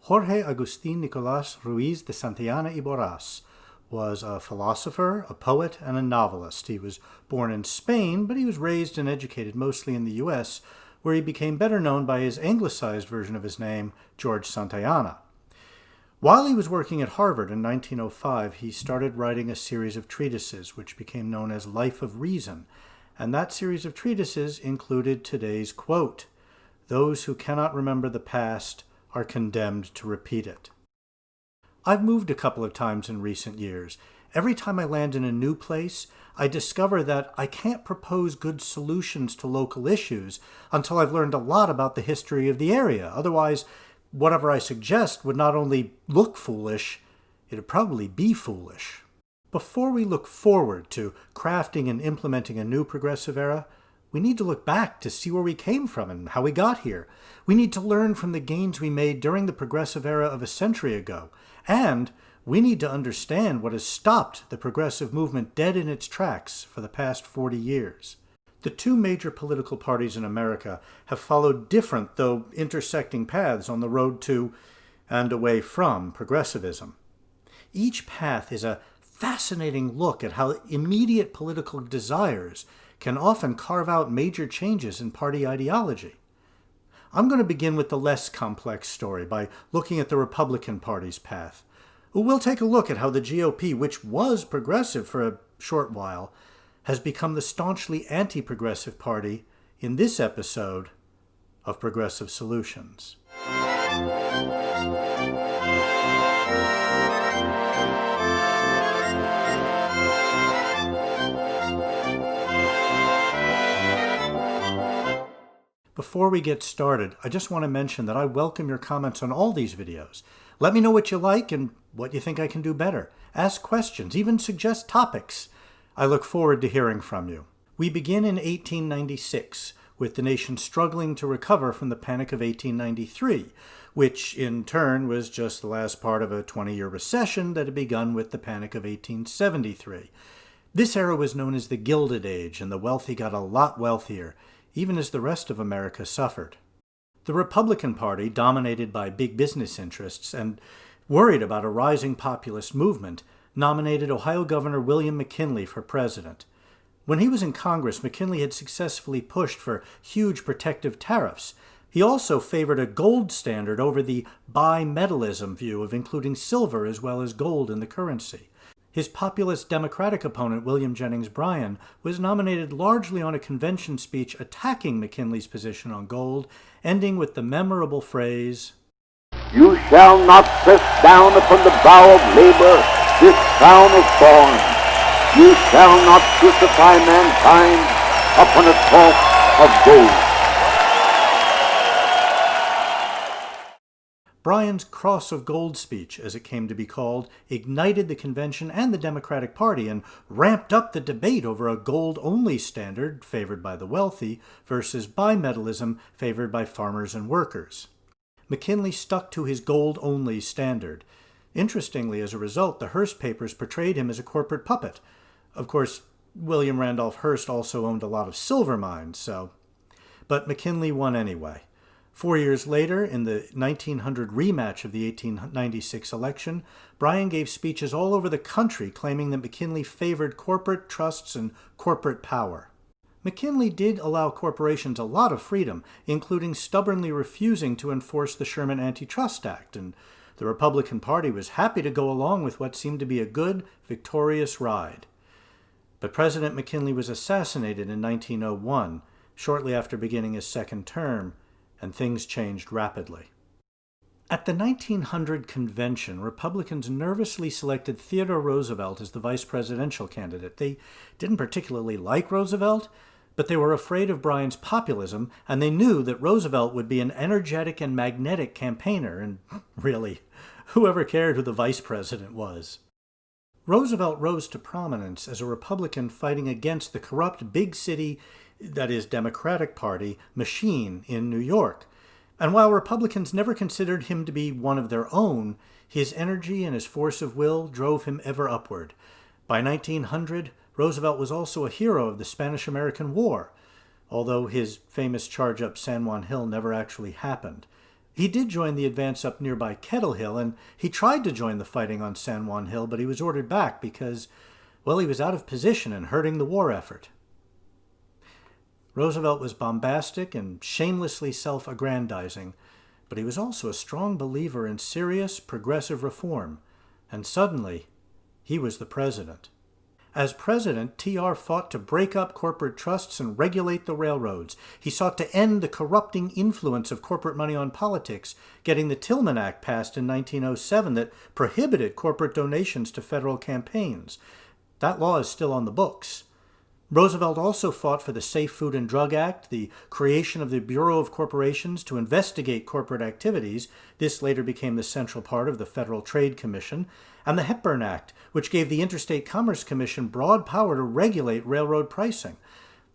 Jorge Agustin Nicolas Ruiz de Santillana y Borràs was a philosopher, a poet, and a novelist. He was born in Spain, but he was raised and educated mostly in the U.S., where he became better known by his anglicized version of his name, George Santayana. While he was working at Harvard in 1905, he started writing a series of treatises, which became known as Life of Reason, and that series of treatises included today's quote, "Those who cannot remember the past are condemned to repeat it." I've moved a couple of times in recent years. Every time I land in a new place, I discover that I can't propose good solutions to local issues until I've learned a lot about the history of the area. Otherwise, whatever I suggest would not only look foolish, it'd probably be foolish. Before we look forward to crafting and implementing a new progressive era, we need to look back to see where we came from and how we got here. We need to learn from the gains we made during the progressive era of a century ago. And we need to understand what has stopped the progressive movement dead in its tracks for the past 40 years. The two major political parties in America have followed different, though intersecting paths on the road to and away from progressivism. Each path is a fascinating look at how immediate political desires can often carve out major changes in party ideology. I'm going to begin with the less complex story by looking at the Republican Party's path. We'll take a look at how the GOP, which was progressive for a short while, has become the staunchly anti-progressive party in this episode of Progressive Solutions. Before we get started, I just want to mention that I welcome your comments on all these videos. Let me know what you like and what you think I can do better. Ask questions, even suggest topics. I look forward to hearing from you. We begin in 1896, with the nation struggling to recover from the Panic of 1893, which in turn was just the last part of a 20-year recession that had begun with the Panic of 1873. This era was known as the Gilded Age, and the wealthy got a lot wealthier, even as the rest of America suffered. The Republican Party, dominated by big business interests and worried about a rising populist movement, nominated Ohio Governor William McKinley for president. When he was in Congress, McKinley had successfully pushed for huge protective tariffs. He also favored a gold standard over the bimetallism view of including silver as well as gold in the currency. His populist Democratic opponent, William Jennings Bryan, was nominated largely on a convention speech attacking McKinley's position on gold, ending with the memorable phrase, "You shall not press down upon the bow of labor this crown of thorns. You shall not crucify mankind upon a cross of gold." Bryan's Cross of Gold speech, as it came to be called, ignited the convention and the Democratic Party and ramped up the debate over a gold-only standard favored by the wealthy versus bimetallism favored by farmers and workers. McKinley stuck to his gold-only standard. Interestingly, as a result, the Hearst papers portrayed him as a corporate puppet. Of course, William Randolph Hearst also owned a lot of silver mines, but McKinley won anyway. 4 years later, in the 1900 rematch of the 1896 election, Bryan gave speeches all over the country claiming that McKinley favored corporate trusts and corporate power. McKinley did allow corporations a lot of freedom, including stubbornly refusing to enforce the Sherman Antitrust Act, and the Republican Party was happy to go along with what seemed to be a good, victorious ride. But President McKinley was assassinated in 1901, shortly after beginning his second term, and things changed rapidly. At the 1900 convention, Republicans nervously selected Theodore Roosevelt as the vice presidential candidate. They didn't particularly like Roosevelt, but they were afraid of Bryan's populism, and they knew that Roosevelt would be an energetic and magnetic campaigner, and really, whoever cared who the vice president was? Roosevelt rose to prominence as a Republican fighting against the corrupt big city, that is, Democratic Party, machine in New York. And while Republicans never considered him to be one of their own, his energy and his force of will drove him ever upward. By 1900, Roosevelt was also a hero of the Spanish-American War, although his famous charge up San Juan Hill never actually happened. He did join the advance up nearby Kettle Hill, and he tried to join the fighting on San Juan Hill, but he was ordered back because, well, he was out of position and hurting the war effort. Roosevelt was bombastic and shamelessly self-aggrandizing, but he was also a strong believer in serious, progressive reform, and suddenly, he was the president. As president, TR fought to break up corporate trusts and regulate the railroads. He sought to end the corrupting influence of corporate money on politics, getting the Tillman Act passed in 1907 that prohibited corporate donations to federal campaigns. That law is still on the books. Roosevelt also fought for the Safe Food and Drug Act, the creation of the Bureau of Corporations to investigate corporate activities. This later became the central part of the Federal Trade Commission, and the Hepburn Act, which gave the Interstate Commerce Commission broad power to regulate railroad pricing.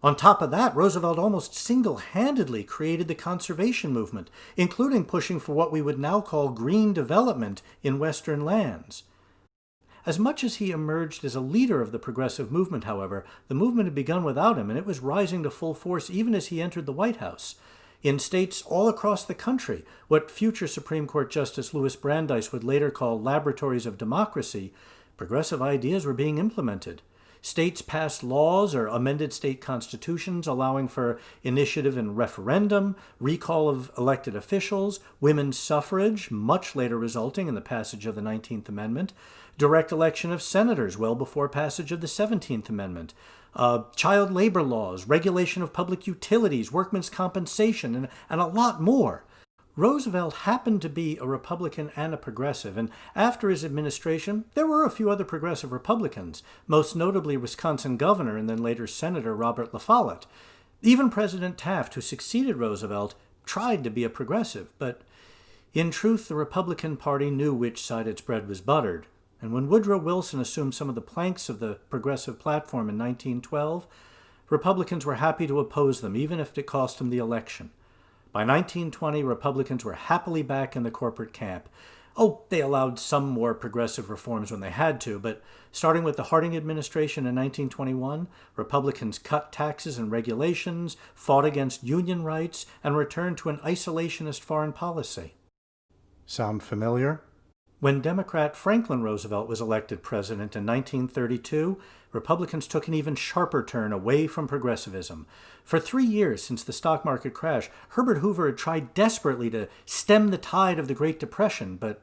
On top of that, Roosevelt almost single-handedly created the conservation movement, including pushing for what we would now call green development in Western lands. As much as he emerged as a leader of the progressive movement, however, the movement had begun without him, and it was rising to full force even as he entered the White House. In states all across the country, what future Supreme Court Justice Louis Brandeis would later call laboratories of democracy, progressive ideas were being implemented. States passed laws or amended state constitutions allowing for initiative and referendum, recall of elected officials, women's suffrage, much later resulting in the passage of the 19th Amendment, direct election of senators well before passage of the 17th Amendment, child labor laws, regulation of public utilities, workmen's compensation, and a lot more. Roosevelt happened to be a Republican and a progressive, and after his administration, there were a few other progressive Republicans, most notably Wisconsin Governor and then later Senator Robert La Follette. Even President Taft, who succeeded Roosevelt, tried to be a progressive, but in truth, the Republican Party knew which side its bread was buttered. And when Woodrow Wilson assumed some of the planks of the progressive platform in 1912, Republicans were happy to oppose them, even if it cost them the election. By 1920, Republicans were happily back in the corporate camp. Oh, they allowed some more progressive reforms when they had to, but starting with the Harding administration in 1921, Republicans cut taxes and regulations, fought against union rights, and returned to an isolationist foreign policy. Sound familiar? When Democrat Franklin Roosevelt was elected president in 1932, Republicans took an even sharper turn away from progressivism. For 3 years since the stock market crash, Herbert Hoover had tried desperately to stem the tide of the Great Depression, but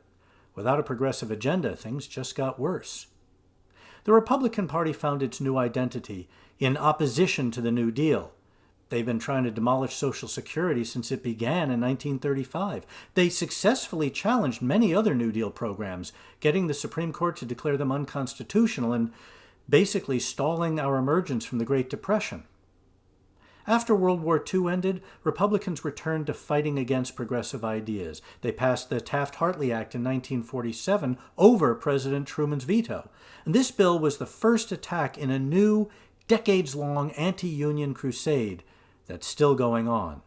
without a progressive agenda, things just got worse. The Republican Party found its new identity in opposition to the New Deal. They've been trying to demolish Social Security since it began in 1935. They successfully challenged many other New Deal programs, getting the Supreme Court to declare them unconstitutional and basically stalling our emergence from the Great Depression. After World War II ended, Republicans returned to fighting against progressive ideas. They passed the Taft-Hartley Act in 1947 over President Truman's veto. And this bill was the first attack in a new, decades-long anti-union crusade that's still going on.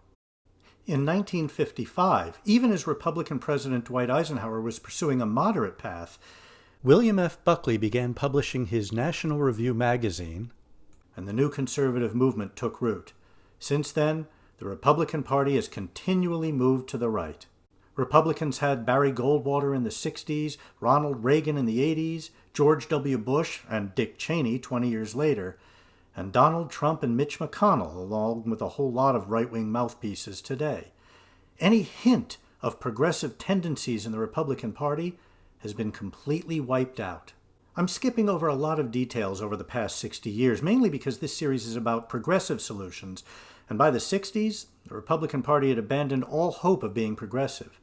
In 1955, even as Republican President Dwight Eisenhower was pursuing a moderate path, William F. Buckley began publishing his National Review magazine, and the new conservative movement took root. Since then, the Republican Party has continually moved to the right. Republicans had Barry Goldwater in the 60s, Ronald Reagan in the 80s, George W. Bush and Dick Cheney 20 years later, and Donald Trump and Mitch McConnell, along with a whole lot of right-wing mouthpieces today. Any hint of progressive tendencies in the Republican Party has been completely wiped out. I'm skipping over a lot of details over the past 60 years, mainly because this series is about progressive solutions, and by the 60s, the Republican Party had abandoned all hope of being progressive.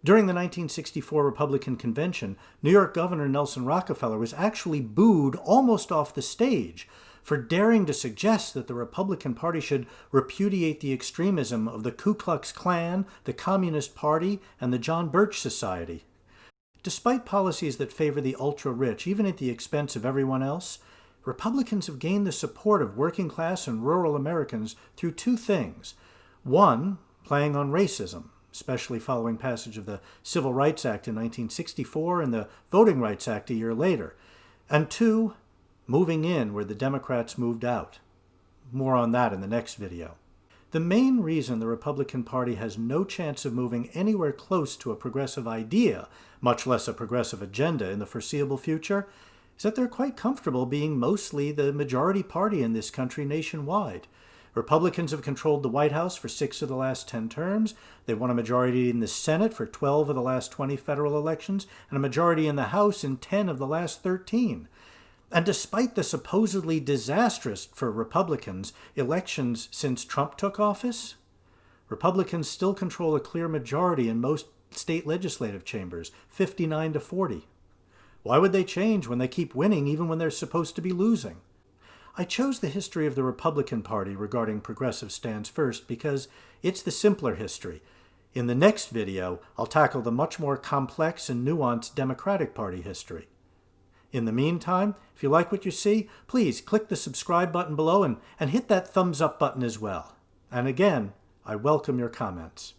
During the 1964 Republican Convention, New York Governor Nelson Rockefeller was actually booed almost off the stage for daring to suggest that the Republican Party should repudiate the extremism of the Ku Klux Klan, the Communist Party, and the John Birch Society. Despite policies that favor the ultra-rich, even at the expense of everyone else, Republicans have gained the support of working-class and rural Americans through two things. One, playing on racism, especially following passage of the Civil Rights Act in 1964 and the Voting Rights Act a year later. And two, moving in where the Democrats moved out. More on that in the next video. The main reason the Republican Party has no chance of moving anywhere close to a progressive idea, much less a progressive agenda in the foreseeable future, is that they're quite comfortable being mostly the majority party in this country nationwide. Republicans have controlled the White House for 6 of the last 10 terms. They've won a majority in the Senate for 12 of the last 20 federal elections, and a majority in the House in 10 of the last 13. And despite the supposedly disastrous, for Republicans, elections since Trump took office, Republicans still control a clear majority in most state legislative chambers, 59-40. Why would they change when they keep winning even when they're supposed to be losing? I chose the history of the Republican Party regarding progressive stands first because it's the simpler history. In the next video, I'll tackle the much more complex and nuanced Democratic Party history. In the meantime, if you like what you see, please click the subscribe button below and hit that thumbs up button as well. And again, I welcome your comments.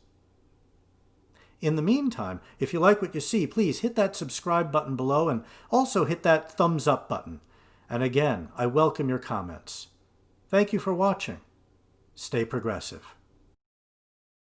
In the meantime, if you like what you see, please hit that subscribe button below and also hit that thumbs up button. And again, I welcome your comments. Thank you for watching. Stay progressive.